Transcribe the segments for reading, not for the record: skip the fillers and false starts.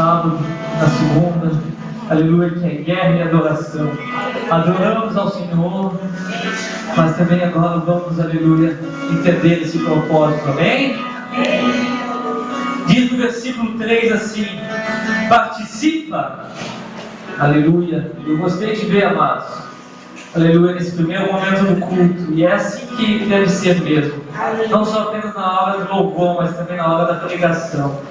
sábado, na segunda, aleluia, que é guerra e adoração. Adoramos ao Senhor, mas também agora vamos, aleluia, entender esse propósito, amém? Diz no versículo 3 assim: participa, aleluia. Eu gostei de ver, amados, aleluia, nesse primeiro momento do culto, e é assim que deve ser mesmo, não só apenas na hora do louvor, mas também na hora da pregação.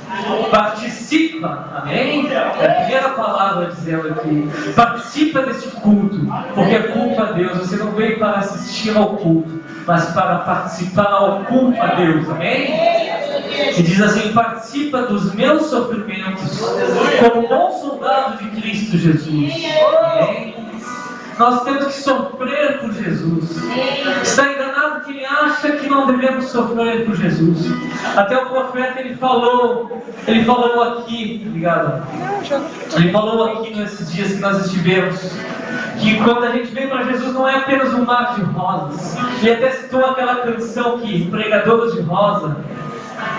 Participa, amém? É a primeira palavra dizendo aqui: participa deste culto, porque é culto a Deus. Você não veio para assistir ao culto, mas para participar ao culto a Deus, amém? E diz assim: participa dos meus sofrimentos como bom soldado de Cristo Jesus, amém? Nós temos que sofrer por Jesus. Está enganado quem acha que não devemos sofrer por Jesus. Até o profeta ele falou aqui, obrigado. Ele falou aqui nesses dias que nós estivemos, que quando a gente vem para Jesus não é apenas um mar de rosas. Ele até citou aquela canção que pregadores de rosa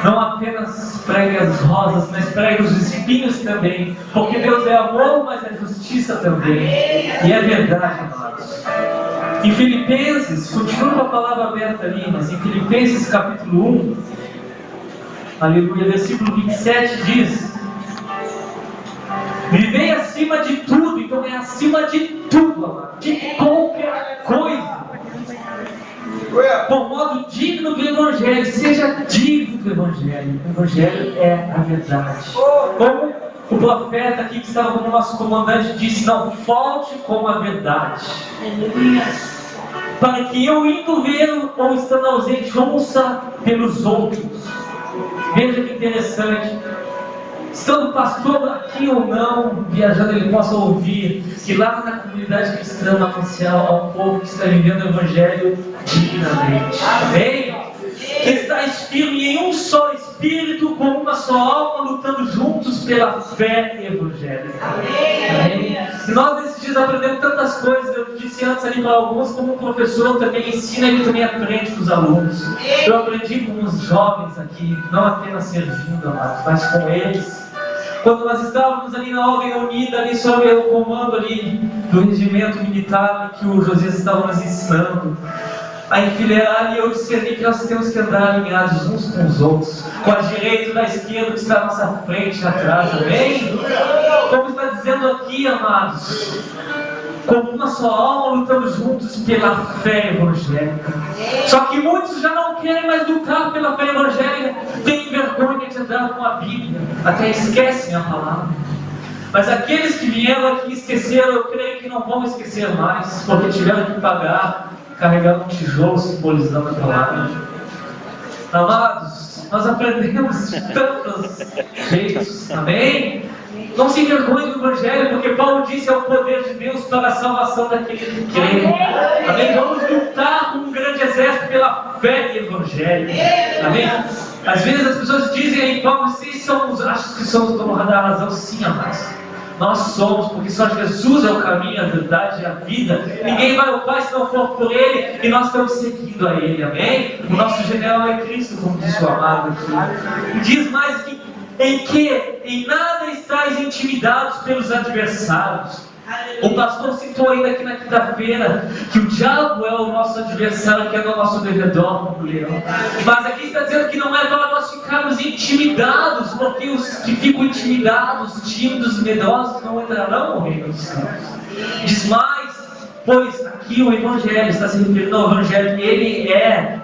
não apenas prega as rosas, mas prega os espinhos também, porque Deus é amor, mas é justiça também. E é verdade, amados. Em Filipenses, continua com a palavra aberta ali, mas em Filipenses capítulo 1, aleluia, versículo 27 diz: vivei acima de tudo. Então é acima de tudo, amado, de qualquer coisa, por modo digno do Evangelho. Seja digno do Evangelho. O Evangelho é a verdade. Como o profeta aqui que estava como nosso comandante disse: não falte com a verdade, para que eu indo ver ou estando ausente ouça pelos outros. Veja que interessante, estando pastor aqui ou não, viajando, ele possa ouvir que lá na comunidade cristã anunciar ao povo que está vivendo o Evangelho dignamente, amém? Que está firme em um só Espírito, com uma só alma, lutando juntos pela fé evangélica, amém? E nós nesses dias aprendemos tantas coisas. Eu disse antes ali para alguns, como professor também ensina, ele também aprende com os alunos. Eu aprendi com os jovens aqui, não apenas servindo, amados, mas com eles. Quando nós estávamos ali na Ordem Unida, ali sob o comando ali do regimento militar que o Josias estava nos ensinando a enfileirar, e eu discerni que nós temos que andar alinhados uns com os outros, com a direita e da esquerda que está à nossa frente e atrás, amém? Como está dizendo aqui, amados, como uma só alma, lutando juntos pela fé evangélica. Só que muitos já não querem mais lutar pela fé evangélica, têm vergonha de andar com a Bíblia, até esquecem a palavra. Mas aqueles que vieram aqui e esqueceram, eu creio que não vão esquecer mais, porque tiveram que pagar, carregar um tijolo simbolizando a palavra. Amados, nós aprendemos de tantos jeitos, amém? Não se envergonhe do Evangelho, porque Paulo disse: é o poder de Deus para a salvação daquele que crê, amém? Vamos lutar com um grande exército pela fé do Evangelho, amém? Às vezes as pessoas dizem aí: Paulo, vocês somos, acho que somos dono da razão. Sim, amados, nós somos, porque só Jesus é o caminho, a verdade e a vida. Ninguém vai ao Pai se não for por Ele, e nós estamos seguindo a Ele, amém? O nosso general é Cristo, como disse o amado aqui. E diz mais que em nada estáis intimidados pelos adversários. O pastor citou ainda aqui na quinta-feira que o diabo é o nosso adversário, que é no nosso derredor, como leão. Mas aqui está dizendo que não é para nós ficarmos intimidados, porque os que ficam intimidados, tímidos e medrosos não entrarão no reino dos céus. Diz mais, pois aqui o Evangelho está se referindo ao Evangelho, e ele é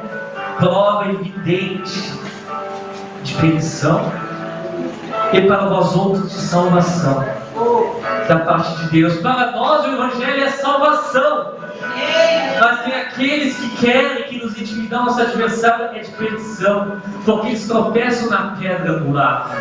prova evidente de perdição e para vós outros de salvação da parte de Deus. Para nós o Evangelho é salvação, mas tem aqueles que querem que nos intimidar. Nosso adversário é de perdição, porque eles tropeçam na pedra angular.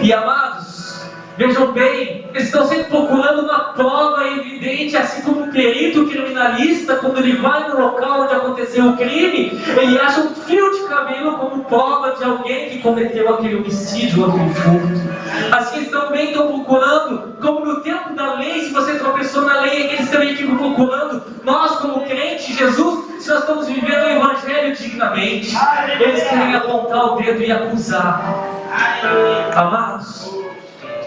E amados, vejam bem, eles estão sempre procurando uma prova evidente, assim como um perito criminalista, quando ele vai no local onde aconteceu o crime, ele acha um fio de cabelo como prova de alguém que cometeu aquele homicídio ou aquele furto. Assim eles também estão procurando, como no tempo da lei, se você tropeçou na lei, eles também ficam procurando, nós como crentes, Jesus, se nós estamos vivendo o Evangelho dignamente, eles querem apontar o dedo e acusar. Amados,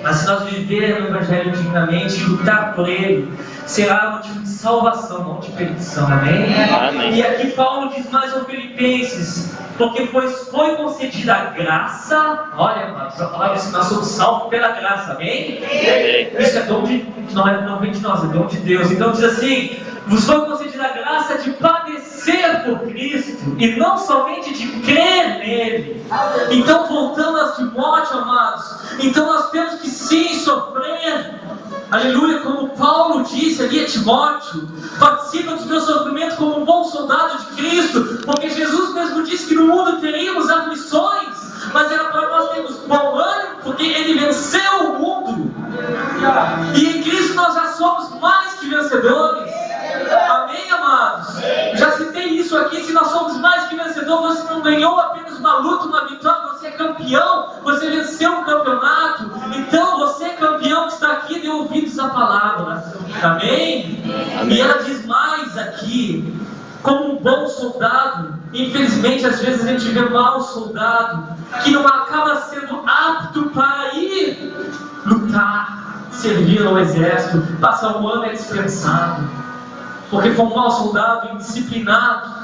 Mas se nós vivermos o Evangelho dignamente e lutar por ele, será motivo de salvação, não de perdição. Amém? Amém. E aqui Paulo diz mais aos Filipenses, porque foi concedida a graça. Olha, amados, a palavra diz que nós somos salvos pela graça. Amém? Amém. Isso é dom de, não vem de nós, é dom de Deus. Então diz assim: vos foi concedida a graça de padecer por Cristo, e não somente de crer nele. Então, voltando a Timóteo, amados, então nós temos que sim sofrer. Aleluia, como Paulo disse ali a Timóteo: participa dos meus sofrimentos como um bom soldado de Cristo, porque Jesus mesmo disse que no mundo teríamos aflições, mas era para nós termos bom ânimo, porque ele venceu o mundo, e em Cristo nós já somos mais que vencedores. Amém, amados? Já citei isso aqui: se nós somos mais que vencedores, você não ganhou apenas uma luta, uma vitória, você é campeão, você venceu um campeonato. Então você é campeão que está aqui, dê ouvidos à palavra. Amém? E ela diz mais aqui: como um bom soldado. Infelizmente, às vezes a gente vê mau soldado que não acaba sendo apto para ir lutar, servir no exército, passa um ano dispensado, porque foi um mau soldado, indisciplinado.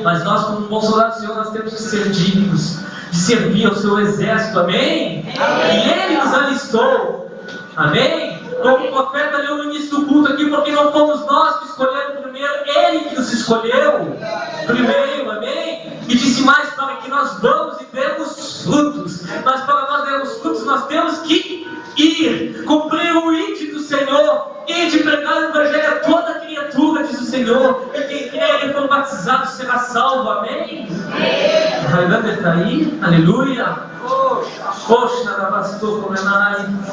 Mas nós, como um bom soldado do Senhor, nós temos que ser dignos de servir ao seu exército. Amém? E ele nos alistou. Amém? Como o profeta leu no início do culto aqui, porque não fomos nós que escolhemos primeiro, ele que nos escolheu primeiro. Amém? E disse mais: para que nós vamos e demos frutos. Mas para nós dermos frutos, nós temos que ir, cumprir o ide do Senhor, e de pregar o Evangelho a toda criatura, diz o Senhor. E quem crer e for batizado será salvo. Amém? Aleluia, está aí? Aleluia.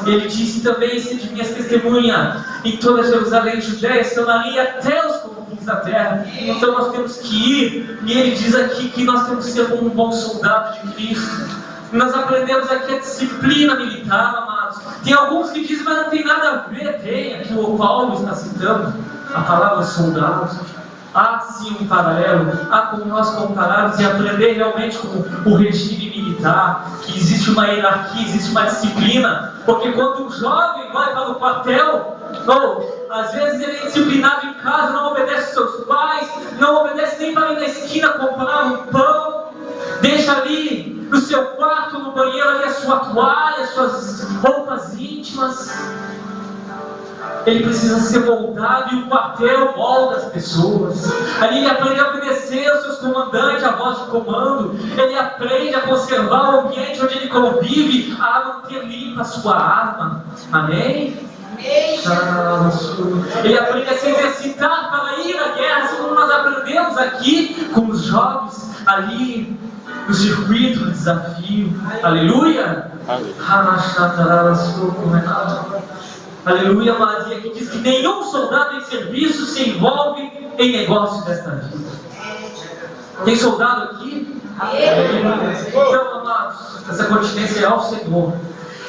Ele disse também: sede minhas testemunhas em toda Jerusalém, Judéia, Samaria, até os confins da terra. Então nós temos que ir. E ele diz aqui que nós temos que ser como um bom soldado de Cristo. Nós aprendemos aqui a disciplina militar, amados. Tem alguns que dizem: mas não tem nada a ver. Tem, aqui o Paulo está citando a palavra soldado. Há sim um paralelo, há como nós compararmos e aprender realmente com o regime militar, que existe uma hierarquia, existe uma disciplina. Porque quando um jovem vai para o quartel, ou às vezes ele é disciplinado em casa, não obedece aos seus pais, não obedece nem para ir na esquina comprar um pão, deixa ali no seu quarto, no banheiro, ali a sua toalha, as suas roupas íntimas. Ele precisa ser moldado, e o quartel molda as pessoas. Ali ele aprende a obedecer aos seus comandantes, a voz de comando. Ele aprende a conservar o ambiente onde ele convive, a manter limpa a sua arma. Amém? Ele aprende a se exercitar para ir à guerra, assim como nós aprendemos aqui com os jovens ali no circuito do desafio. Aleluia! Aleluia, amados. E aqui diz que nenhum soldado em serviço se envolve em negócios desta vida. Tem soldado aqui? Então, amados, essa continência é ao Senhor.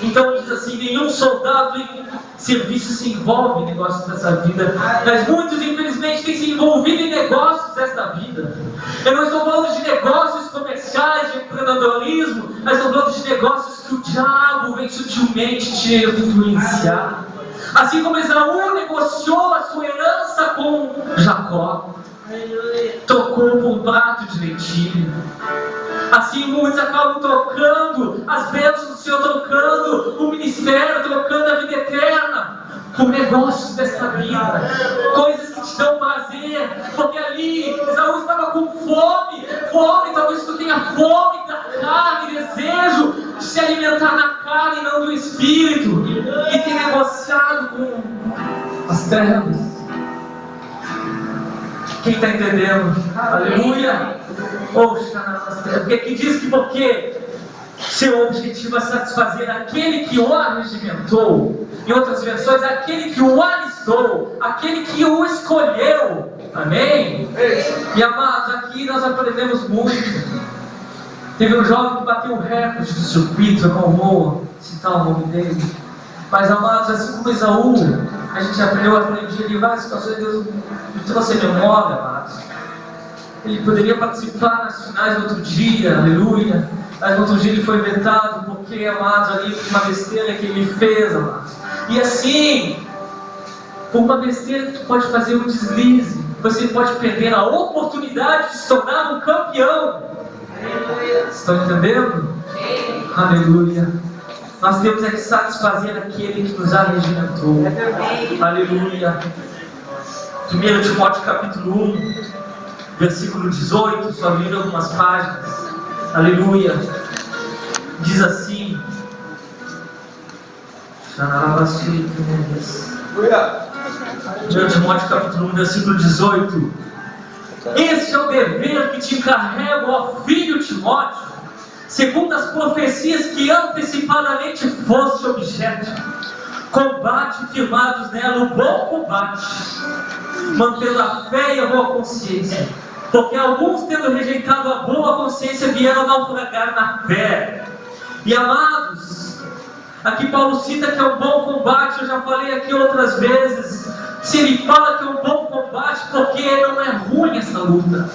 Então diz assim: nenhum soldado em serviço se envolve em negócios dessa vida. Mas muitos, infelizmente, têm se envolvido em negócios desta vida. Eu não estou falando de negócios comerciais, de empreendedorismo, mas estou falando de negócios que o diabo vem sutilmente te influenciar. Assim como Esaú negociou a sua herança com Jacó, trocou por um prato de lentilha. Assim muitos acabam trocando as bênçãos do Senhor, trocando o ministério, trocando a vida eterna por negócios desta vida, coisas que te dão prazer. Porque ali Esaú estava com fome, talvez tu tenha fome da carne, desejo de se alimentar da carne e não do espírito, e tem negociado com as trevas. Quem está entendendo? Aleluia! Porque aqui diz que porque seu objetivo é satisfazer aquele que o arregimentou. Em outras versões, aquele que o alistou, aquele que o escolheu. Amém? E amados, aqui nós aprendemos muito. Teve um jovem que bateu o recorde do circuito, eu não vou citar o nome dele. Mas amados, assim como Esaú, a gente aprendi ali várias situações. Deus me trouxe a memória, amados. Ele poderia participar nas finais no outro dia, aleluia. Mas no outro dia ele foi vetado, porque, amados, ali uma besteira que ele fez, amados. E assim, por uma besteira que tu pode fazer um deslize, você pode perder a oportunidade de se tornar um campeão. Estão entendendo? Aleluia. Nós temos que satisfazer aquele que nos alimentou. Aleluia. 1 Timóteo capítulo 1, versículo 18, só li algumas páginas. Aleluia. Diz assim: 1 Timóteo capítulo 1, versículo 18. Este é o dever que te encarrego, ó filho Timóteo, segundo as profecias que antecipadamente foste objeto. Combate firmados nela o bom combate, mantendo a fé e a boa consciência. Porque alguns, tendo rejeitado a boa consciência, vieram naufragar na fé. E amados, aqui Paulo cita que é um bom combate. Eu já falei aqui outras vezes. Se ele fala que é um bom combate, porque não é ruim essa luta,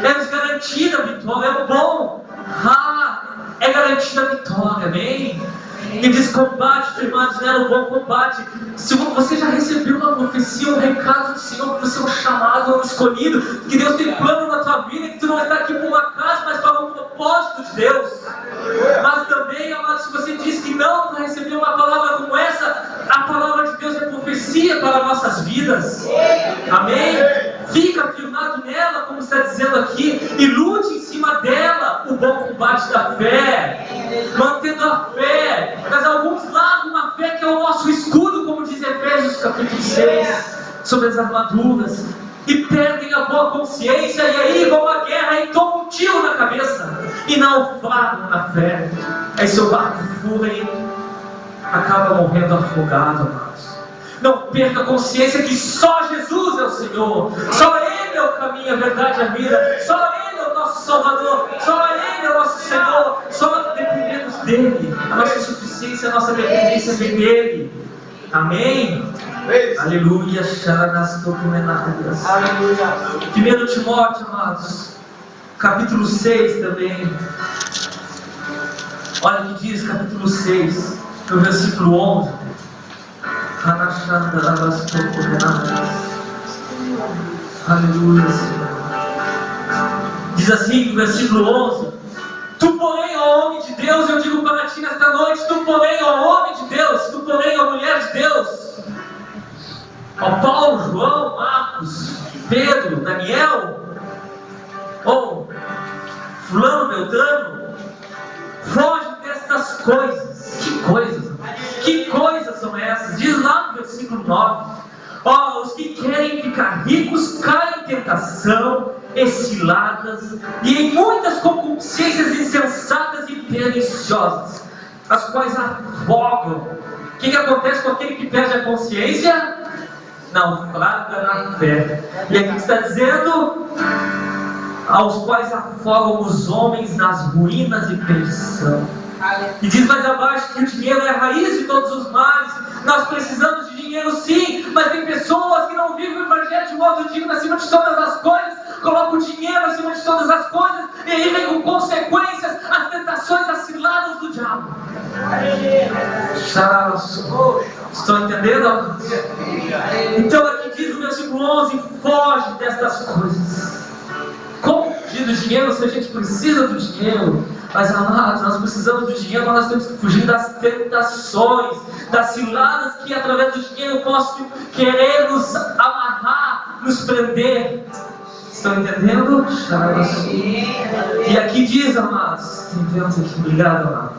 é garantida a vitória, é bom, é garantida a vitória, amém? E diz: combate firmados nela o bom combate. Se você já recebeu uma profecia, um recado do Senhor, que você é um chamado, um escolhido, que Deus tem plano na tua vida, que tu não está aqui por um acaso, mas para um propósito de Deus. Mas também, amado, se você diz que não para receber uma palavra como essa, a palavra de Deus é profecia para nossas vidas, amém? Fica firmado nela, como está dizendo aqui, e lute em cima dela o bom combate da fé, mantendo a fé. Mas alguns largam a fé, que é o nosso escudo, como diz Efésios capítulo 6, sobre as armaduras, e perdem a boa consciência, e aí, igual uma guerra, aí toma um tiro na cabeça, e naufragam na fé. Aí seu barco fura e acaba morrendo afogado, amados. Não perca a consciência que só Jesus é o Senhor, só Ele é o caminho, a verdade e a vida, só Ele é o nosso Salvador, só Ele é o nosso Senhor, só dependemos dEle. A nossa suficiência, a nossa dependência vem dEle. Amém? Aleluia. Aleluia. 1 Timóteo, amados, capítulo 6 também. Olha o que diz capítulo 6, no versículo 11. Aleluia, Senhor. Diz assim no versículo 11: tu, porém, ó homem de Deus, eu digo para ti nesta noite, tu, porém, ó homem de Deus, tu, porém, ó mulher de Deus, ó Paulo, João, Marcos, Pedro, Daniel, ou fulano, Beltrano, foge destas coisas. Que coisas? Que coisas são essas? Diz lá no versículo 9: ó, os que querem ficar ricos caem em tentação, ciladas e em muitas concupiscências insensatas e perniciosas, as quais afogam. O que acontece com aquele que perde a consciência? Naufraga na fé. E aqui está dizendo: aos quais afogam os homens nas ruínas e perdição. E diz mais abaixo que o dinheiro é a raiz de todos os males. Nós precisamos de dinheiro, sim, mas tem pessoas que não vivem o evangelho de modo digno acima de todas as coisas, colocam o dinheiro acima de todas as coisas, e aí vem com consequências as tentações, as ciladas do diabo. Estão entendendo? Então aqui diz no versículo 11: foge destas coisas. Como fugir do dinheiro se a gente precisa do dinheiro? Mas, amados, nós precisamos do dinheiro, mas nós temos que fugir das tentações, das ciladas que através do dinheiro possam querer nos amarrar, nos prender. Estão entendendo? E aqui diz, amados, tem vento aqui, obrigado, amado.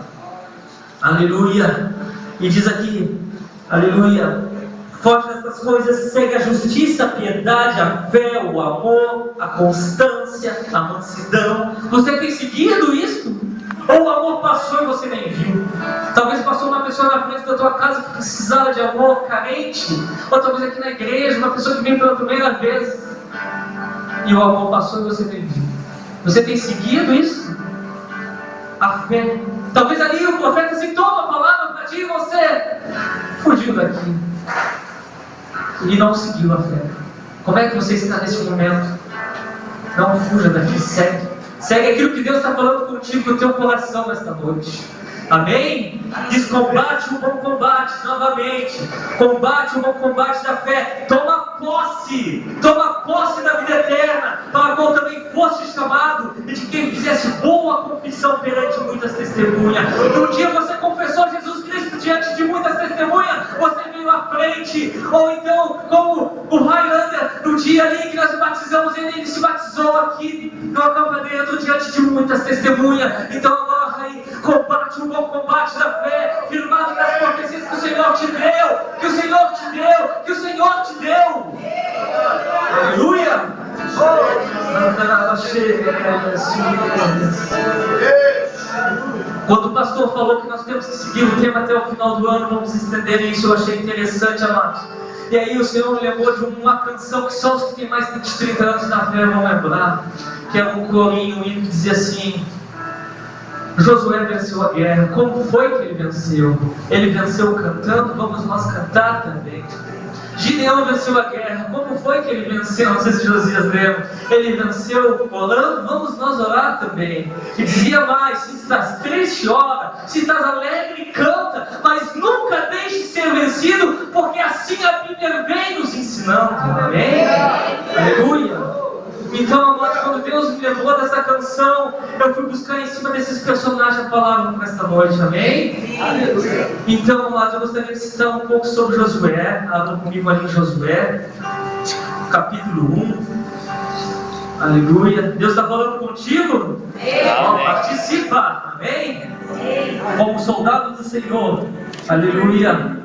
Aleluia. E diz aqui, aleluia: foge dessas coisas, segue a justiça, a piedade, a fé, o amor, a constância, a mansidão. Você tem seguido isso? Ou o amor passou e você nem viu? Talvez passou uma pessoa na frente da tua casa que precisava de amor, carente. Ou talvez aqui na igreja, uma pessoa que veio pela primeira vez e o amor passou e você nem viu. Você tem seguido isso? A fé. Talvez ali o profeta citou uma palavra para ti e você fugiu daqui e não seguiu a fé. Como é que você está nesse momento? Não fuja daqui, segue. Segue aquilo que Deus está falando contigo no teu coração nesta noite. Amém? Diz: combate o bom combate novamente. Combate o bom combate da fé. Toma posse da vida eterna, para a qual também foste chamado, e de quem fizesse boa confissão perante muitas testemunhas. Um dia você confessou Jesus Cristo diante de muitas testemunhas, você veio à frente. Ou então, como o Highlander, no dia ali que nós batizamos, ele se batizou aqui no acampamento diante de muitas testemunhas. Então agora aí, combate o bom combate da fé, firmado nas profecias que o Senhor te deu, que o Senhor te deu, que o Senhor te deu. Aleluia! Quando o pastor falou que nós temos que seguir o tema até o final do ano, vamos estender isso, eu achei interessante, amados. E aí o Senhor me lembrou de uma canção que só os que têm mais de 30 anos na fé vão lembrar, que era um corinho, um hino que dizia assim: Josué venceu a guerra. Como foi que ele venceu? Ele venceu cantando, vamos nós cantar também. Gideão venceu a guerra. Como foi que ele venceu? Não sei se Josias lembra. Ele venceu orando, vamos nós orar também. E dizia mais: se estás triste, ora. Se estás alegre, canta. Mas nunca deixe de ser vencido, porque assim a Bíblia vem nos ensinando. Amém? Aleluia! Então, amados, quando Deus me lembrou dessa canção, eu fui buscar em cima desses personagens a palavra nesta noite, amém? Aleluia. Então, amados, eu gostaria de citar um pouco sobre Josué. Abra comigo ali em Josué, capítulo 1. Aleluia. Deus está falando contigo? Amém. Participa, amém? Como soldado do Senhor, aleluia.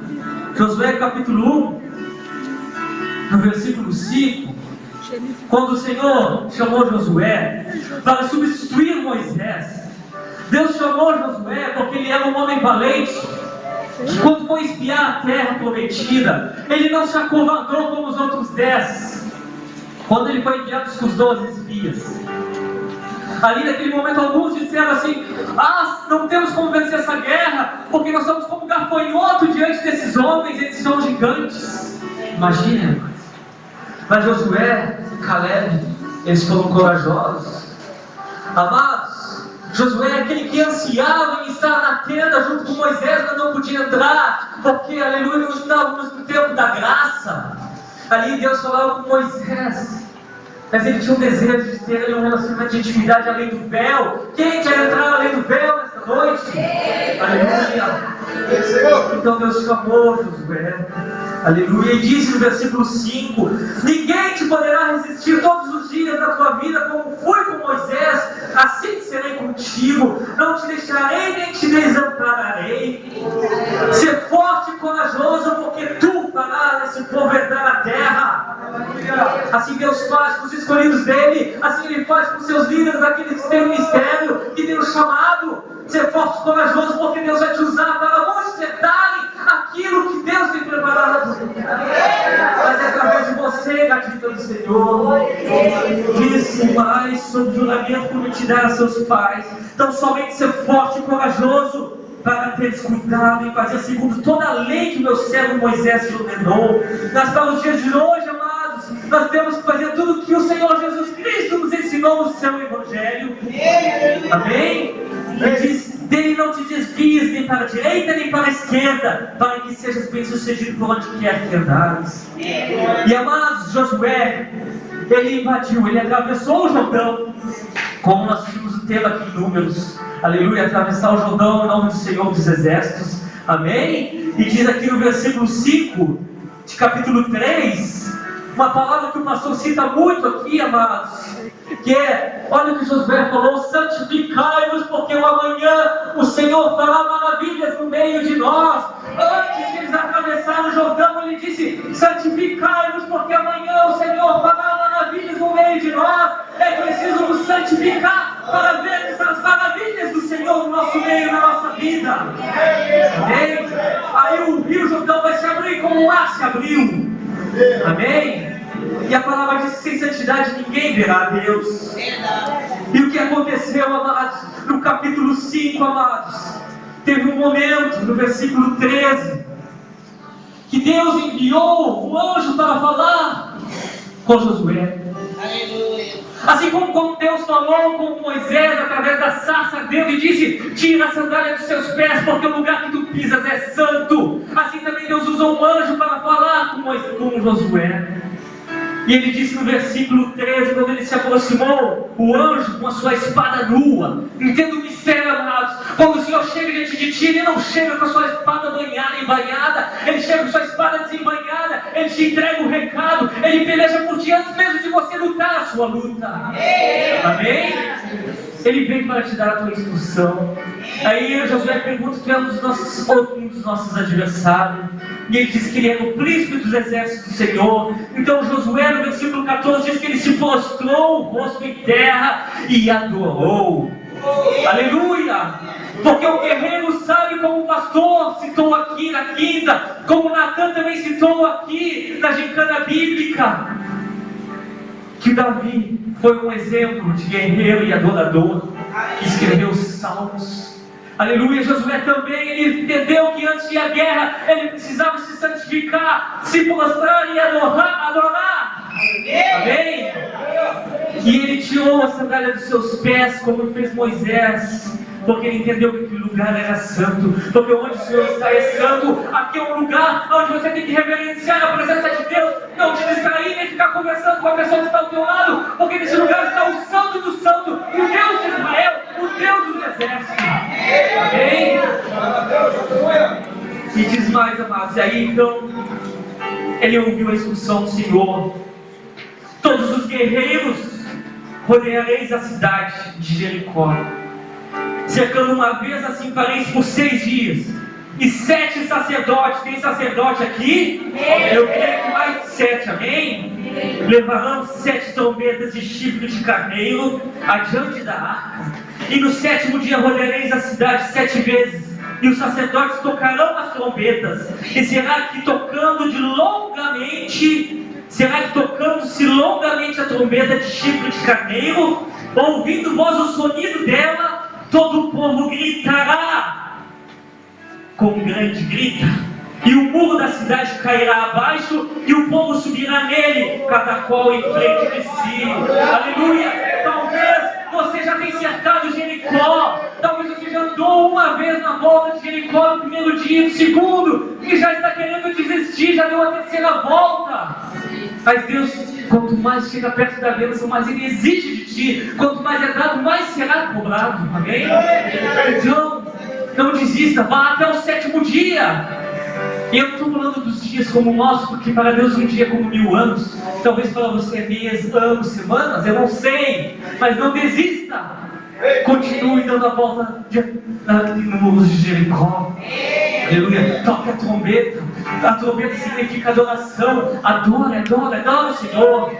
Josué, capítulo 1, no versículo 5. Quando o Senhor chamou Josué para substituir Moisés, Deus chamou Josué porque ele era um homem valente. Quando foi espiar a terra prometida, ele não se acovardou como os outros 10. Quando ele foi enviado com os 12 espias, ali naquele momento alguns disseram assim: não temos como vencer essa guerra, porque nós somos como gafanhoto diante desses homens, eles são gigantes. Imagina. Mas Josué e Caleb, eles foram corajosos. Amados, Josué é aquele que ansiava em estar na tenda junto com Moisés, mas não podia entrar, porque, aleluia, não estávamos no tempo da graça. Ali Deus falava com Moisés, mas ele tinha um desejo de ter um relacionamento de intimidade além do véu. Quem quer entrar além do véu nesta noite? Aleluia. Então Deus chamou Josué, aleluia, e disse no versículo 5: ninguém te poderá resistir todos os dias da tua vida, como fui com Moisés, assim serei contigo, não te deixarei nem te desampararei. Ser forte e corajoso, porque tu farás esse povo herdar a terra. Assim Deus faz com os escolhidos dele, assim ele faz com seus líderes, aqueles que têm o ministério, que têm o chamado. Ser forte e corajoso, porque Deus vai te usar para muitos detalhes aquilo que Deus tem preparado. Mas é através de você, gratuita do Senhor. Disse mais sobre o juramento prometido a seus pais. Então somente ser forte e corajoso, para teres cuidado em fazer segundo toda a lei que meu servo Moisés te ordenou. Para os dias de hoje, amados, nós temos que fazer tudo o que o Senhor Jesus Cristo nos ensinou no seu Evangelho. Amém? E diz: dele não te desvies nem para a direita nem para a esquerda, para que sejas bem sucedido por onde quer que andares. E amados, Josué, ele invadiu, ele atravessou o Jordão, como nós vimos o tema aqui em Números, aleluia, atravessar o Jordão em nome do Senhor dos Exércitos, amém? E diz aqui no versículo 5 de capítulo 3, uma palavra que o pastor cita muito aqui, amados, que é, olha o que Josué falou: santificai-vos, porque amanhã o Senhor fará maravilhas no meio de nós. Antes de eles atravessarem o Jordão, ele disse: santificai-vos, porque amanhã o Senhor fará maravilhas no meio de nós. É preciso nos santificar para vermos as maravilhas do Senhor no nosso meio, na nossa vida. Amém? Aí o rio Jordão vai se abrir como o mar se abriu. Amém? E a palavra diz que sem santidade ninguém verá a Deus. E o que aconteceu, amados, no capítulo 5, amados, teve um momento, no versículo 13, que Deus enviou um anjo para falar com Josué. Assim como Deus falou com Moisés através da sarça ardente e disse: tira a sandália dos seus pés, porque o lugar que tu pisas é santo. Assim também Deus usou um anjo para falar com Josué. E ele disse no versículo 13, quando ele se aproximou, o anjo com a sua espada nua. Entenda o mistério, amados. Quando o Senhor chega diante de ti, Ele não chega com a sua espada embainhada, Ele chega com a sua espada desembainhada, Ele te entrega o recado, Ele peleja por ti antes mesmo de você lutar a sua luta. Amém? Ele vem para te dar a tua instrução. Aí Josué pergunta: tu é um dos nossos adversários? E ele diz que ele era o príncipe dos exércitos do Senhor. Então Josué, no versículo 14, diz que ele se prostrou o rosto em terra e adorou. Aleluia! Porque o guerreiro sabe, como o pastor citou aqui na quinta, como Natan também citou aqui na gincana bíblica, que Davi foi um exemplo de guerreiro e adorador, que escreveu os salmos. Aleluia. Josué também, ele entendeu que antes de a guerra, ele precisava se santificar, se prostrar e adorar. Amém? E ele tirou a sandália dos seus pés, como fez Moisés, porque ele entendeu que aquele lugar era santo. Porque onde o Senhor está é santo. Aqui é um lugar onde você tem que reverenciar a presença de Deus, não te distrair nem ficar conversando com a pessoa que está ao teu lado, porque nesse lugar está o Santo do Santo, o Deus de Israel, o Deus dos exércitos. Amém? E diz mais, amados, e aí então ele ouviu a instrução do Senhor: todos os guerreiros rodeareis a cidade de Jericó, cercando uma vez assim fareis por 6 dias. E 7 sacerdotes, tem sacerdote aqui? Eu creio que mais de 7, amém? Levarão 7 trombetas de chifre de carneiro adiante da arca. E no 7º dia rodeareis a cidade 7 vezes. E os sacerdotes tocarão as trombetas. E será que tocando-se longamente a trombeta de chifre de carneiro, ouvindo vós o sonido dela, todo o povo gritará com um grande grito, e o muro da cidade cairá abaixo, e o povo subirá nele, cada qual em frente de si. Aleluia! Talvez você já tenha cercado Jericó, talvez você já andou uma vez na volta de Jericó no primeiro dia, no segundo, e já está querendo desistir, já deu a 3ª volta. Mas Deus, quanto mais chega perto da bênção, mais Ele exige de ti. Quanto mais é dado, mais será cobrado. Amém? Então, não desista, vá até o 7º dia. E eu não estou falando dos dias como o nosso, porque para Deus um dia é como 1000 anos. Talvez para você é meses, anos, semanas, eu não sei. Mas não desista. Continue dando a volta no muro de Jericó. Aleluia. Toque a trombeta. A trombeta significa adoração. Adora o Senhor.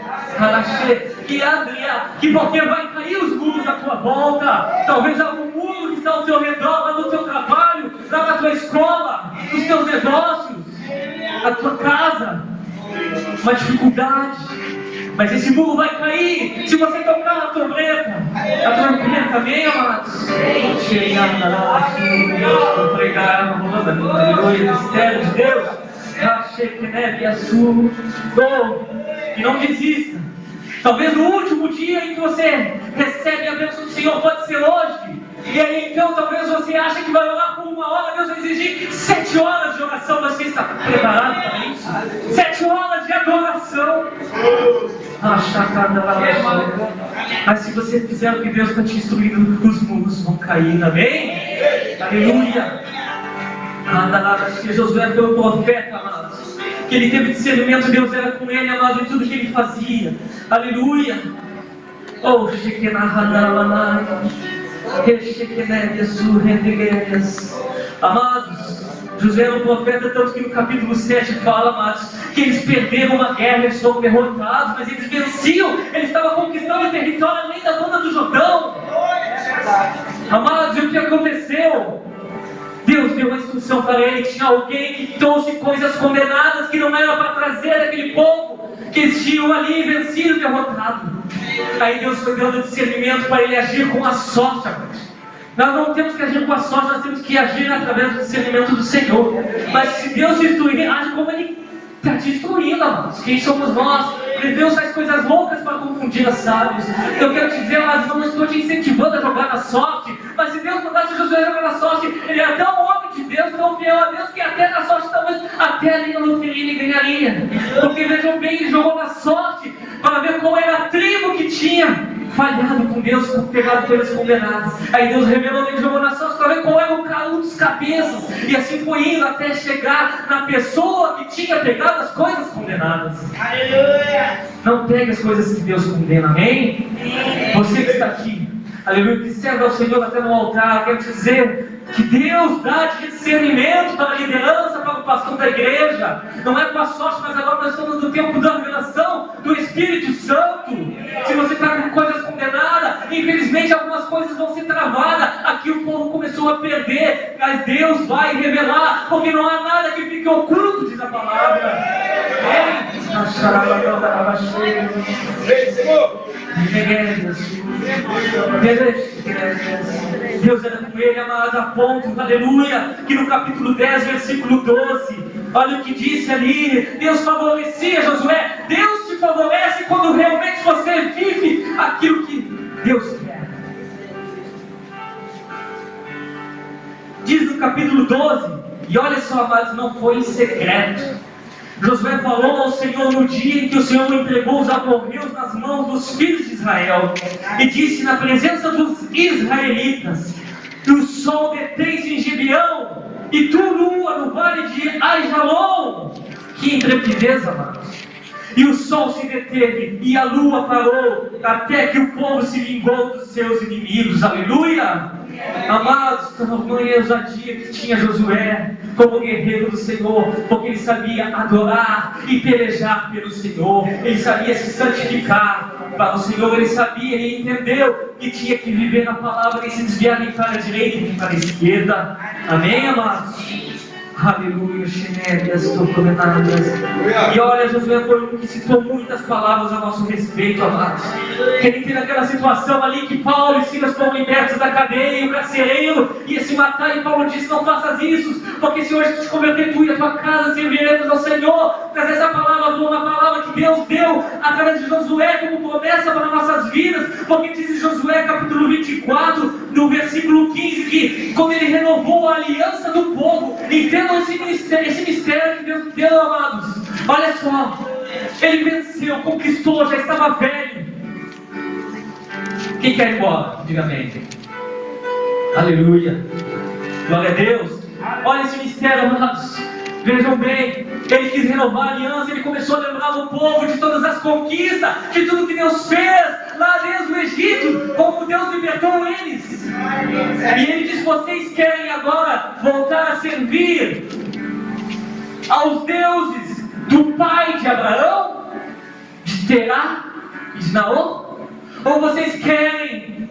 Que porque vai cair os muros à tua volta. Talvez algum muro que está ao teu redor, lá no teu trabalho, lá na tua escola, nos teus negócios, na tua casa, uma dificuldade. Mas esse muro vai cair se você tocar a trombeta. A trombeta, amém, amados? Vou pregar, aleluia, mistério de Deus. E não desista. Talvez no último dia em que você recebe a bênção do Senhor, pode ser hoje. E aí então talvez você ache que vai orar por 1 hora, Deus vai exigir 7 horas de oração. Você está preparado para isso? 7 horas de adoração. Mas se você fizer o que Deus está te instruindo, os muros vão cair, amém? Aleluia. Josué foi o profeta, amados, que ele teve discernimento, Deus era com ele, amado, em tudo que ele fazia. Aleluia. Oh, amados, Josué era um profeta, tanto que no capítulo 7 fala, amados, que eles perderam uma guerra, eles foram derrotados, mas eles venciam, eles estavam conquistando o território além da banda do Jordão. Amados, e o que aconteceu? Deus deu uma instrução para ele, que tinha alguém que trouxe coisas condenadas que não era para trazer daquele povo, que eles tinham ali vencido e derrotado. Aí Deus foi dando discernimento para ele agir com a sorte, amados. Nós não temos que agir com a sorte, nós temos que agir através do discernimento do Senhor. Mas se Deus instruir, age como Ele está destruindo, amados. Quem somos nós? Deus faz coisas loucas para confundir os sábios. Eu quero te dizer, mas não estou te incentivando a jogar na sorte. Mas se Deus mandasse Josué jogar na sorte, ele era tão homem de Deus, tão fiel a Deus, que até na sorte, talvez até ali na loteria ele ganharia. Porque vejam bem, ele jogou na sorte para ver qual era a tribo que tinha falhado com Deus, pegado coisas condenadas. Aí Deus revelou, ele jogou na sorte para ver qual era o caminho dos cabeças. E assim foi indo até chegar na pessoa que tinha pegado as coisas condenadas. Aleluia! Não pegue as coisas que Deus condena, amém? Você que está aqui, aleluia, que serve ao Senhor até no altar, quero te dizer que Deus dá discernimento para a liderança, para o pastor da igreja. Não é com a sorte, mas agora nós estamos no tempo da revelação do Espírito Santo. Se você está com coisas condenadas, infelizmente algumas coisas vão ser travadas. Aqui o povo começou a perder, mas Deus vai revelar, porque não há nada que fique oculto, diz a palavra. Deus era com ele, amados, a ponto, aleluia, que no capítulo 10, versículo 12, olha o que disse ali: Deus favorecia Josué. Deus te favorece quando realmente você vive aquilo que Deus quer. Diz no capítulo 12, e olha só, amados, não foi em secreto. Josué falou ao Senhor no dia em que o Senhor entregou os amorreus nas mãos dos filhos de Israel, e disse na presença dos israelitas: o sol detém-se em Gibeão, e tu, lua, no vale de Aijalon. Que intrepidez, amados! E o sol se deteve, e a lua parou, até que o povo se vingou dos seus inimigos. Aleluia! Amados, tamanha ousadia que tinha Josué como guerreiro do Senhor, porque ele sabia adorar e pelejar pelo Senhor. Ele sabia se santificar para o Senhor. Ele sabia e entendeu que tinha que viver na palavra e se desviar nem para a direita nem para a esquerda. Amém, amados? Aleluia, estou condenadas. E olha, Josué foi um que citou muitas palavras a nosso respeito, amados. Que ele teve aquela situação ali que Paulo e Silas foram libertos da cadeia, e o carcereiro ia se matar, e Paulo disse: não faças isso, porque se hoje tu te converter, tu e a tua casa serviremos ao Senhor. Mas essa palavra foi uma palavra que Deus deu através de Josué como promessa para nossas vidas, porque diz em Josué capítulo 24, no versículo 15, que quando ele renovou a aliança do povo, entendam esse mistério que Deus deu, amados. Olha só, ele venceu, conquistou, já estava velho. Quem quer ir embora? Diga amém. Aleluia, glória a Deus. Olha esse mistério, amados. Vejam bem, ele quis renovar a aliança, ele começou a lembrar o povo de todas as conquistas, de tudo que Deus fez lá desde o Egito, como Deus libertou eles. E ele diz: vocês querem agora voltar a servir aos deuses do pai de Abraão, de Terá e de Naor? Ou vocês querem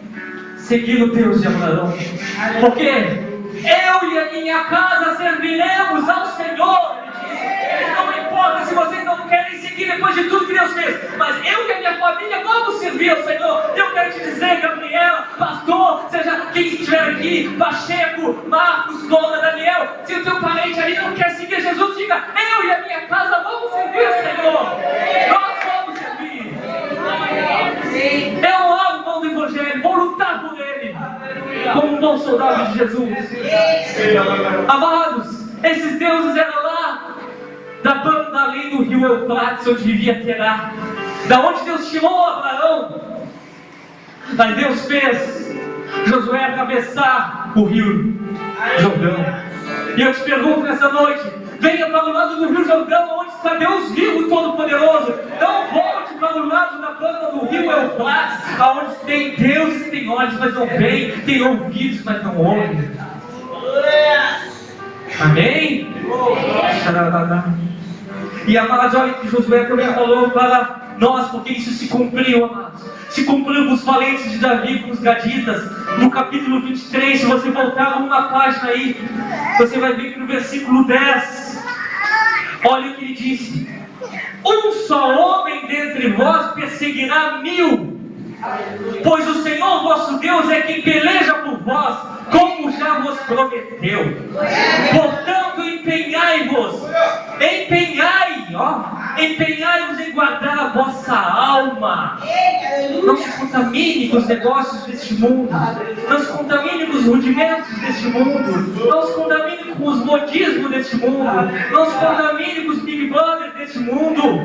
seguir o Deus de Abraão? Porque eu e a minha casa serviremos ao Senhor. Não importa se vocês não querem seguir depois de tudo que Deus fez, mas eu e a minha família vamos servir ao Senhor. Eu quero te dizer, Gabriela, pastor, seja quem estiver aqui, Pacheco, Marcos, Dona, Daniel, se o teu parente ali não quer seguir Jesus, diga: eu e a minha casa vamos servir ao Senhor. Nós vamos servir. Eu amo o pão do Evangelho, vou lutar por ele como um bom soldado de Jesus. Amados, esses deuses eram lá da banda além do rio Eufrates, onde vivia Terá, da onde Deus tirou Abraão. Mas Deus fez Josué atravessar o rio Jordão. E eu te pergunto nessa noite: venha para o lado do rio Jordão, onde está Deus vivo e todo-poderoso. Não volte para o lado da banda do rio Eufrates, aonde tem deuses que tem olhos, mas não veem, tem ouvidos, mas não ouvem. Amém? E amados, olha que Josué também falou para nós, porque isso se cumpriu, amados. Se cumpriu com os valentes de Davi, com os gaditas. No capítulo 23, se você voltar uma página aí, você vai ver que no versículo 10, olha o que ele disse: um só homem dentre vós perseguirá 1000, pois o Senhor vosso Deus é quem peleja por vós, como já vos prometeu. Portanto, empenhai-vos, empenhai, ó, Não se contamine com os negócios deste mundo. Não se contamine com os rudimentos deste mundo. Não se contamine com os modismos deste mundo. Não se contamine com os Big Brothers deste mundo.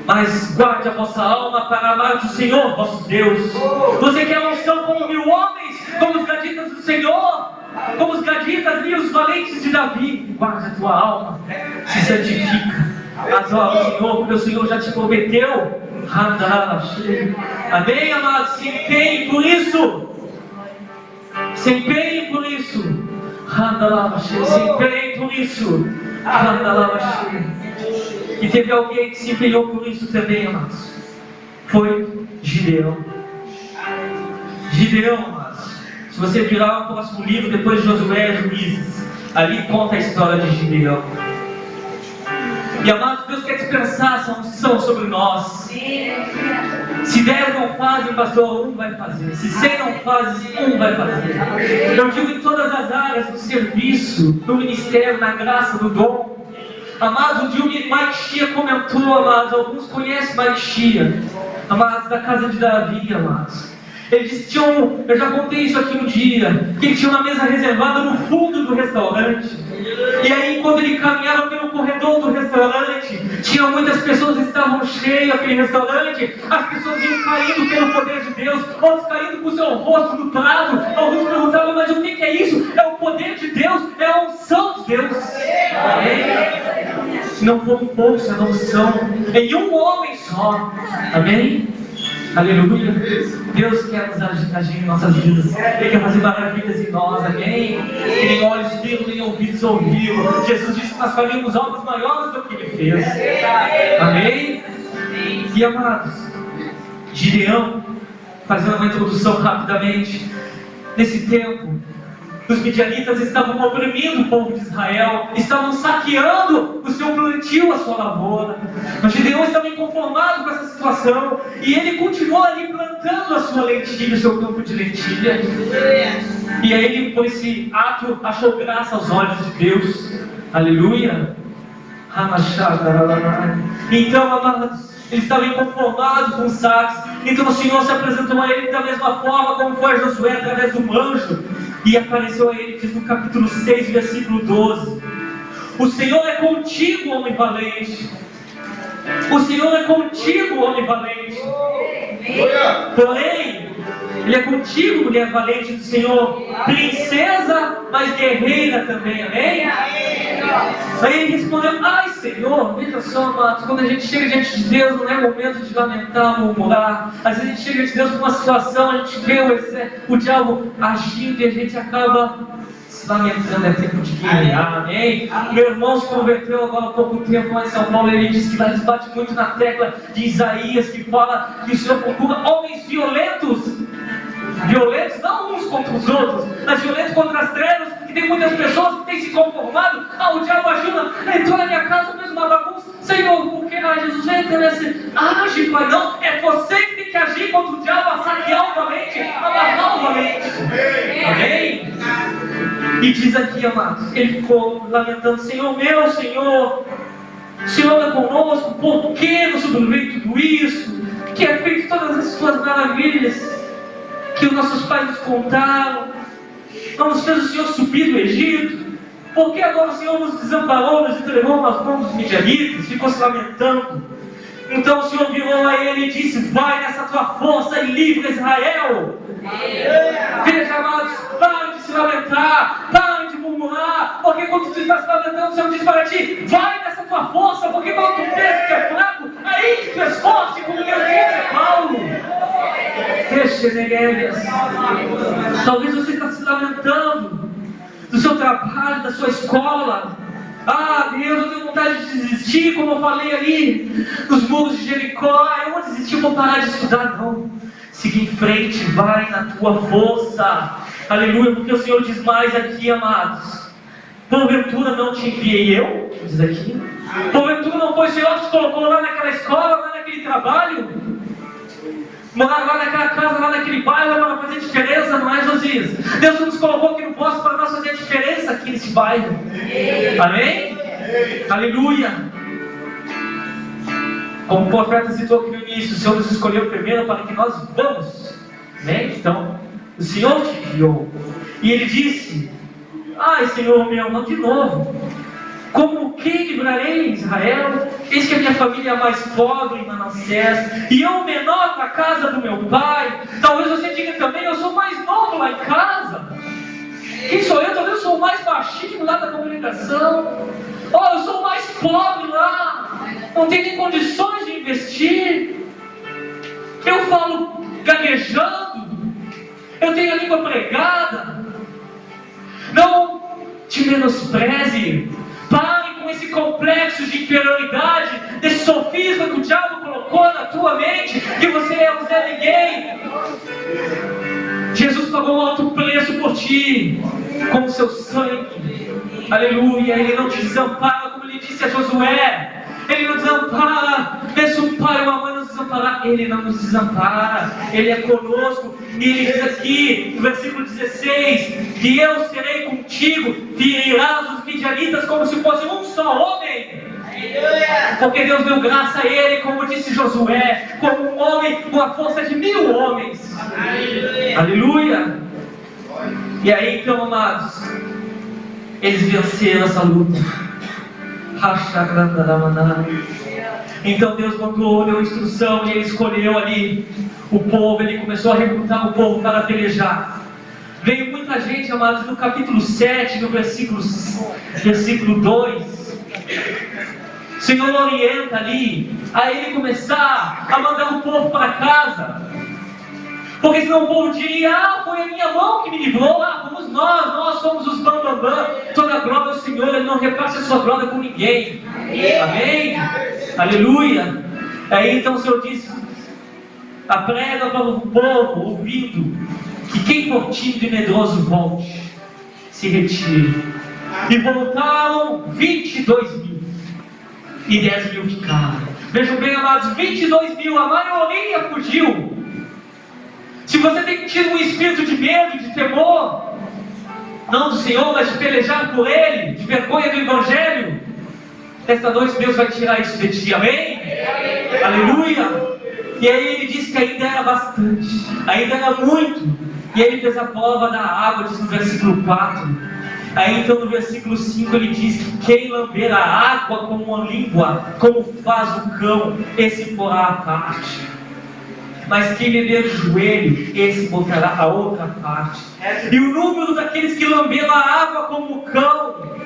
Mas guarde a vossa alma para amar o Senhor, vosso Deus. Você quer uma unção como 1000 homens, como os gaditas do Senhor, como os gaditas e os valentes de Davi. Guarde a tua alma, se santifica. Adora o Senhor, porque o Senhor já te prometeu. Amém, amados? Se empenhe por isso. Se empenhe por isso. Se empenhe por isso. E teve alguém que se empenhou por isso também, amados. Foi Gideão. Gideão, amados. Se você virar o próximo livro, depois de Josué e Juízes, ali conta a história de Gideão. E amados, Deus quer dispensar essa unção sobre nós. Se 10 não fazem, pastor, 1 vai fazer. Se 100 não fazem, 1 vai fazer. Eu digo em todas as áreas do serviço, no ministério, na graça, no dom. Amados, um dia o Mike Shea comentou, amados, alguns conhecem Mike Shea, amados, da casa de Davi, amados. Ele disse, eu já contei isso aqui um dia, que ele tinha uma mesa reservada no fundo do restaurante. E aí, quando ele caminhava pelo corredor do restaurante, tinha muitas pessoas que estavam cheias aquele restaurante. As pessoas iam caindo pelo poder de Deus, outros caindo com o seu rosto no prato. Alguns perguntavam, mas o que é isso? É o poder de Deus, é a unção de Deus. Amém? Se não for um pouco, se não unção, em um homem só. Amém? Aleluia. Deus quer nos agir em nossas vidas. Ele quer fazer maravilhas em nós. Amém? Que nem olhos viram, nem ouvidos ouviram. Jesus disse que nós faríamos obras maiores do que Ele fez. Amém? E amados, Gideão, fazendo uma introdução rapidamente, nesse tempo, os midianitas estavam oprimindo o povo de Israel, estavam saqueando o seu plantio, a sua lavoura. Mas Gideão estava inconformado com essa situação, e ele continuou ali plantando a sua lentilha, o seu campo de lentilha. E aí ele, por esse ato, achou graça aos olhos de Deus. Aleluia. Então, amados, ele estava inconformado com os saques. Então o Senhor se apresentou a ele da mesma forma como foi a Josué, através do anjo. E apareceu a ele, diz no capítulo 6, versículo 12: o Senhor é contigo, homem valente. O Senhor é contigo, homem valente. Porém, Ele é contigo, mulher valente do Senhor, princesa, mas guerreira também. Amém? Aí ele respondeu, ai Senhor, veja só, amados, quando a gente chega diante de Deus, não é momento de lamentar, murmurar. Às vezes a gente chega diante de Deus com uma situação, a gente vê o diabo agindo e a gente acaba se lamentando, é tempo de guerrear. Amém? Meu irmão se converteu agora há pouco tempo lá em São Paulo, ele disse que lá eles batem muito na tecla de Isaías, que fala que o Senhor procura homens violentos. Violentos não uns contra os outros, mas violentos contra as trevas, porque tem muitas pessoas que têm se conformado. O diabo ajuda, entrou na minha casa, fez uma bagunça. Senhor, por que Jesus entra nesse? Age, Pai, não, é você que tem que agir contra o diabo, a saquear o valente, amarrar o valente. Amém? E diz aqui, amados, ele ficou lamentando, Senhor meu, Senhor, o Senhor é conosco, por que nos sobreveio tudo isso? Que é feito todas as suas maravilhas que os nossos pais nos contaram. Não nos fez o Senhor subir do Egito? Por que agora o Senhor nos desamparou, nos entregou nas mãos dos midianitas? Ficou se lamentando. Então o Senhor virou a ele e disse, vai nessa tua força e livra Israel. Veja, amados, pare de se lamentar, pare de murmurar, porque quando tu está se lamentando, o Senhor diz para ti, vai nessa tua força, porque quando tu pensa que é fraco, aí que tu és forte, como Deus disse, Paulo. Talvez você está se lamentando do seu trabalho, da sua escola. Deus, eu tenho vontade de desistir, como eu falei ali nos muros de Jericó. Eu vou desistir, vou parar de estudar. Não, siga em frente, vai na tua força. Aleluia, porque o Senhor diz mais aqui, amados, porventura não te enviei eu, diz aqui. Porventura não foi o Senhor que te colocou lá naquela escola, lá naquele trabalho, morar lá naquela casa, lá naquele bairro, para fazer diferença, não é, Josias? Deus nos colocou aqui no posto para nós fazer diferença aqui nesse bairro. Amém? Aleluia! Como o profeta citou aqui no disse: o Senhor nos escolheu primeiro para que nós vamos, né? Então, o Senhor te enviou. E ele disse: ai, Senhor meu, não de novo. Como que livrarei Israel? Eis que a minha família é a mais pobre em Manassés, e eu o menor na casa do meu pai. Talvez você diga também: eu sou mais novo lá em casa. Quem sou eu? Talvez eu sou o mais baixinho lá da congregação. Oh, eu sou o mais pobre lá. Não tenho nem condições de investir. Eu falo gaguejando. Eu tenho a língua pregada. Não te menospreze. Pare com esse complexo de inferioridade, desse sofisma que o diabo colocou na tua mente, que você é um Zé Ninguém. Jesus pagou um alto preço por ti, com o seu sangue. Aleluia. Ele não te desampara, como ele disse a Josué. Ele não desampara. Deixa o pai ou a mãe nos desamparar. Ele não nos desampara. Ele é conosco. E ele diz aqui, no versículo 16, que eu serei contigo, ferirás os midianitas como se fosse um só homem. Porque Deus deu graça a ele, como disse Josué, como um homem com a força de 1000 homens. Aleluia. E aí então, amados, eles venceram essa luta. Então Deus mandou, deu instrução, e ele escolheu ali o povo. Ele começou a recrutar o povo para pelejar. Veio muita gente, amados, no capítulo 7, no versículo 2. O Senhor orienta ali a ele começar a mandar o povo para casa. Porque senão o povo diria: ah, foi a minha mão que me livrou, ah, fomos nós somos os bambambam, toda a glória do Senhor, Ele não reparte a sua glória com ninguém. Amém? Aleluia. Aí então o Senhor disse: aprega para o povo, ouvindo, que quem for tímido e medroso volte, se retire. E voltaram 22.000, e 10.000 ficaram. Vejam bem, amados, 22.000, a maioria fugiu. Se você tem tido um espírito de medo, de temor, não do Senhor, mas de pelejar por Ele, de vergonha do Evangelho, esta noite Deus vai tirar isso de ti. Amém? Aleluia. E aí ele disse que ainda era bastante, ainda era muito. E aí ele fez a prova da água, diz no versículo 4. Aí então no versículo 5 ele diz que quem lamber a água com uma língua, como faz o cão, esse porá à parte. Mas quem beber de joelho, esse botará a outra parte. E o número daqueles que lamberam a água como o cão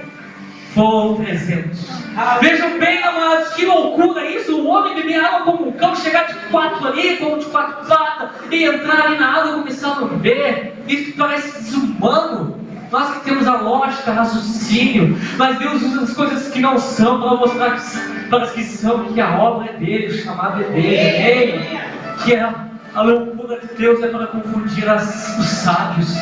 foram 300. Vejam bem, amados, que loucura isso. O homem beber água como um cão, chegar de 4 ali, como de 4 patas, e entrar ali na água e começar a lamber. Isso que parece desumano. Nós que temos a lógica, raciocínio, mas Deus usa as coisas que não são para mostrar para as que são, que a obra é dele, o chamado é dele. Amém? Que a loucura de Deus é para confundir os sábios.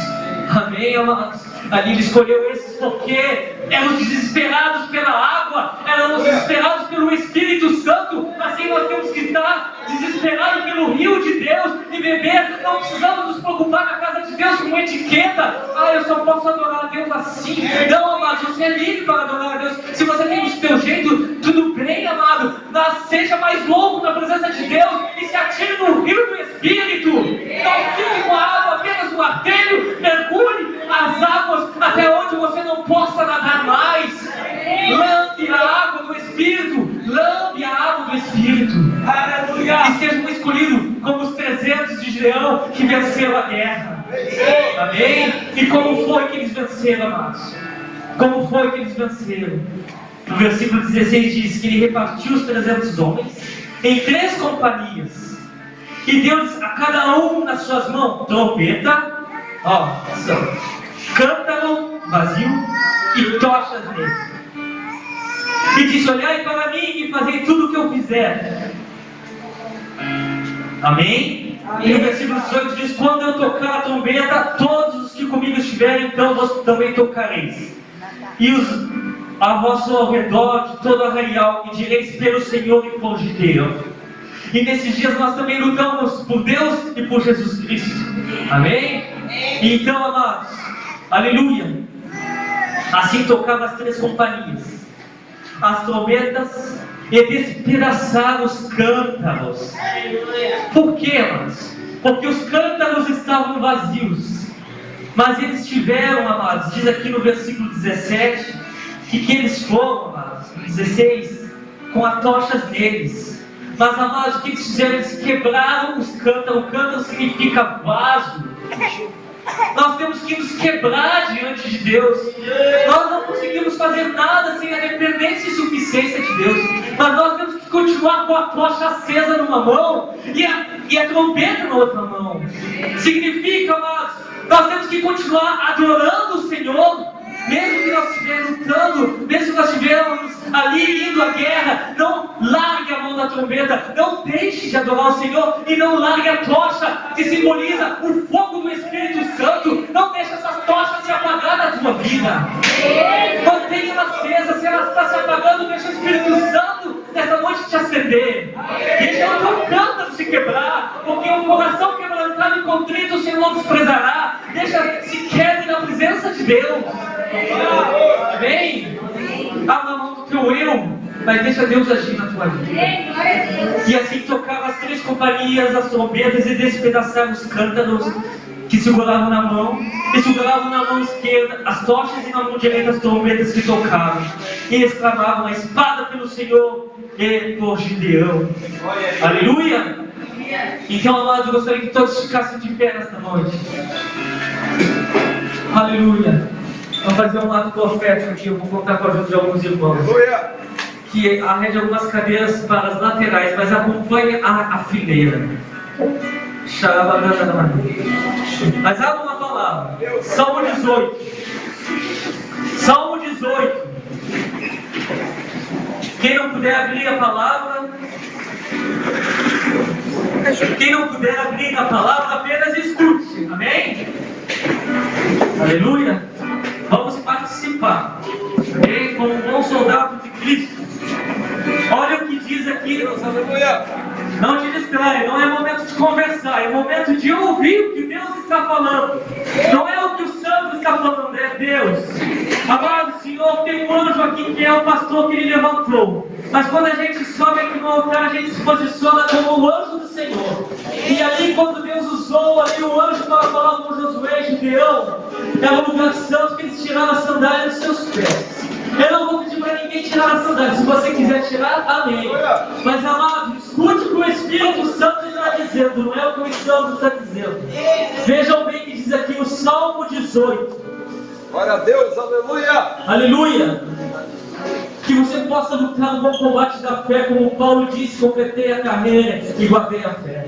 Amém, amados? Ali Ele escolheu esses porque eram desesperados pela água, eram desesperados pelo Espírito Santo. Assim nós temos que estar desesperados pelo rio de Deus e beber. Não precisamos nos preocupar na casa de Deus com etiqueta. Ah, eu só posso adorar a Deus assim. Não, amados, você é livre para adorar a Deus. Se você tem o seu jeito, tudo bem, amado. Mas seja mais louco na presença de Deus e se atire no rio do Espírito. Não fique com a água apenas no artelho. Mergulhe as águas até onde você não possa nadar mais. Lambe a água do Espírito. Lambe a água do Espírito. Aleluia. E seja um escolhido como os 300 de Gideão que venceram a guerra. Amém? E como foi que eles venceram, amados? Como foi que eles venceram? No versículo 16 diz que ele repartiu os 300 homens em 3 companhias e deu-lhes a cada um nas suas mãos trompeta, cântaro vazio e tochas nele. E disse: olhai para mim e fazei tudo o que eu fizer. Amém? E no versículo 18 diz: quando eu tocar a trombeta, todos os que comigo estiverem, então vós também tocareis. E a vosso ao redor de todo arraial, e direis: pelo Senhor e por Gideão. E nesses dias nós também lutamos por Deus e por Jesus Cristo. Amém? E então, amados, aleluia, assim tocavam as 3 companhias, as trombetas, e despedaçar os cântaros. Por quê, amados? Porque os cântaros estavam vazios. Mas eles tiveram, amados, diz aqui no versículo 17, que eles foram, amados, no 16, com as tochas deles. Mas, amados, o que eles fizeram? Eles quebraram os cântaros. O cântaro significa vaso. Nós temos que nos quebrar diante de Deus. Nós não conseguimos fazer nada sem a dependência e suficiência de Deus. Mas nós temos que continuar com a tocha acesa numa mão e a trombeta na outra mão. Significa, amados, nós temos que continuar adorando o Senhor. Mesmo que nós estivermos lutando, mesmo que nós estivermos ali indo à guerra, não largue a mão da trombeta, não deixe de adorar o Senhor e não largue a tocha que simboliza o fogo do Espírito Santo. Não deixe essas tochas se apagar na tua vida. Mantenha-la acesa. Se ela está se apagando, deixa o Espírito Santo nessa noite te acender. Deixa o teu cântaro se quebrar, porque o coração quebrantado e contrito o Senhor não desprezará. Deixa se quebre na presença de Deus. Amém? Abra a mão do teu eu, mas deixa Deus agir na tua vida. E assim tocava as três companhias, as trombetas, e despedaçaram os cântaros que seguravam na mão, e seguravam na mão esquerda as tochas e na mão direita as trombetas que tocavam. E eles clamavam a espada pelo Senhor e por Gideão. Aleluia! Então, amados, eu gostaria que todos ficassem de pé nesta noite. Aleluia! Vamos fazer um ato profético aqui. Eu vou contar com a ajuda de alguns irmãos. Que arrede algumas cadeiras para as laterais, mas acompanhe a fileira. Mas abra uma palavra. Salmo 18. Salmo 18. Quem não puder abrir a palavra, apenas escute. Amém? Aleluia. Vamos participar. Amém? Como um bom soldado de Cristo. Olha o que diz aqui. Não te distraia, não é momento de conversar, é momento de ouvir o que Deus está falando. Não é o que o santo está falando, é Deus. Amado Senhor, tem um anjo aqui que é o pastor que ele levantou. Mas quando a gente sobe aqui no altar, a gente se posiciona como o anjo do Senhor. E ali, quando Deus usou ali o anjo para falar com Josué e Gideão, era um lugar santo que eles tiraram a sandália dos seus pés. Eu não vou pedir para ninguém tirar a sandália. Se você quiser tirar, amém. Mas, amado, escute o que o Espírito Santo está dizendo, não é o que o Santo está dizendo. Vejam bem que diz aqui o Salmo 18. Glória a Deus, aleluia! Aleluia! Que você possa lutar no bom combate da fé, como Paulo disse: completei a carreira e guardei a fé.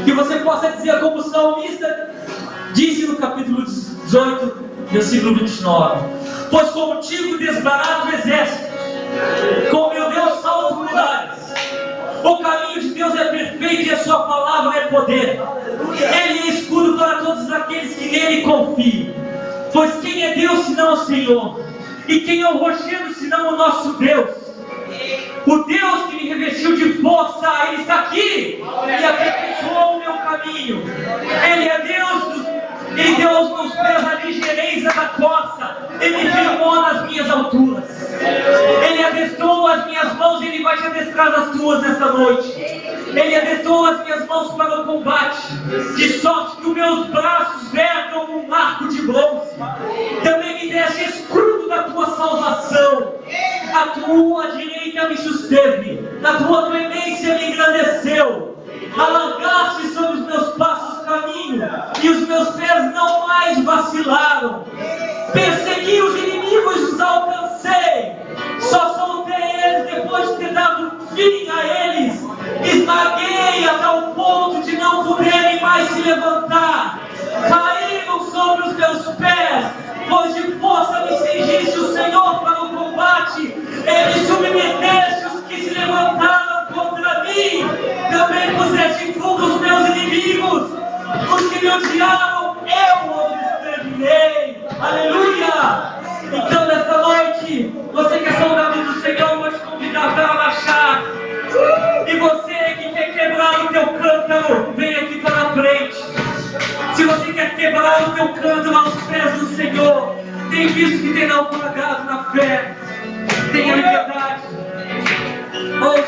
Que você possa dizer, como o salmista disse no capítulo 18, versículo 29: pois contigo desbarato o exército, com meu Deus salto muralhas. O caminho de Deus é perfeito e a sua palavra é poder. Ele é escudo para todos aqueles que nele confiam. Pois quem é Deus senão o Senhor? E quem é o rochedo senão o nosso Deus? O Deus que me revestiu de força, Ele está aqui e aperfeiçoou o meu caminho. Ele é Deus, Ele deu aos meus pés a ligeireza da costa. Ele me firmou nas minhas alturas. Ele adestrou as minhas mãos e Ele vai te adestrar as tuas nesta noite. Ele adestrou as minhas mãos para o combate, de sorte que os meus braços vergam um arco de bronze. Também me deste escudo da tua salvação. A tua direita me susteve, a tua clemência me engrandeceu. Alargaste sobre os meus passos caminho, e os meus pés não mais vacilaram. Persegui os inimigos e os alcancei. Só soltei eles depois de ter dado fim a eles. Esmaguei até o ponto de não poderem mais se levantar. Caíram sobre os meus pés, pois de força me cingiste o Senhor para o combate. Ele submeteste os que se levantaram contra mim. Também puseste em fuga os meus inimigos. Os que me odiaram, eu os exterminei. Aleluia! Então, nesta noite, você que é soldado do Senhor, eu vou te convidar para abaixar. E você que quer quebrar o teu cântaro, vem aqui para a frente. Se você quer quebrar o teu cântaro aos pés do Senhor, tem visto que tem naufragado na fé, tenha liberdade. Oh,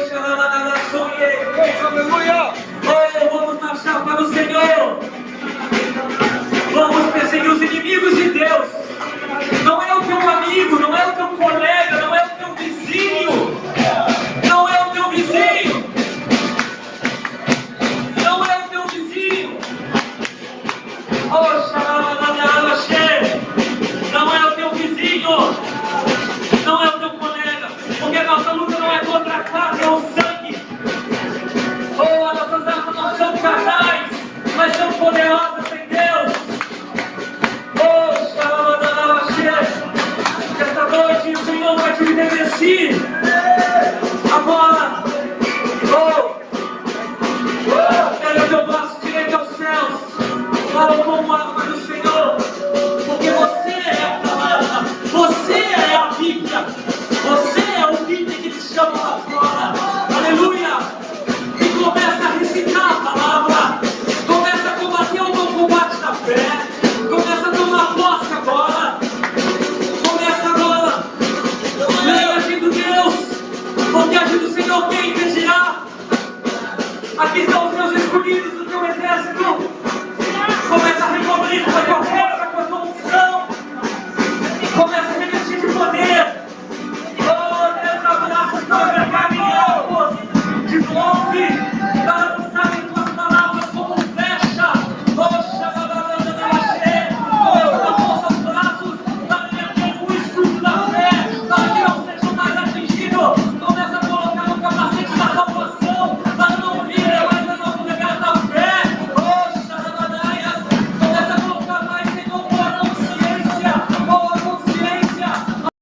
colega, não é o teu vizinho. Não é o teu vizinho. Não é o teu vizinho. Oh, xarabananaxê. Não é o teu vizinho. Não é o teu colega. Porque a nossa luta não é contra a carne ou o sangue. Oh, as nossas armas não são carnais, mas são poderosas em Deus. Oh, xarabananaxê. Esta noite o Senhor vai te revestir. A bola. Pega teu braço direito aos céus. Fala com a arma do Senhor. Porque você é a palavra. Você é a Bíblia. Você é o Bíblia que te chama lá fora. Aleluia. E começa a recitar a palavra. Começa a combater o bom combate da fé. Começa a tomar posse agora. Começa agora. Venha agindo Deus. Porque agindo o Senhor, quem impedirá? Aqui estão os meus escolhidos do teu exército. Começa a recobrir com a tua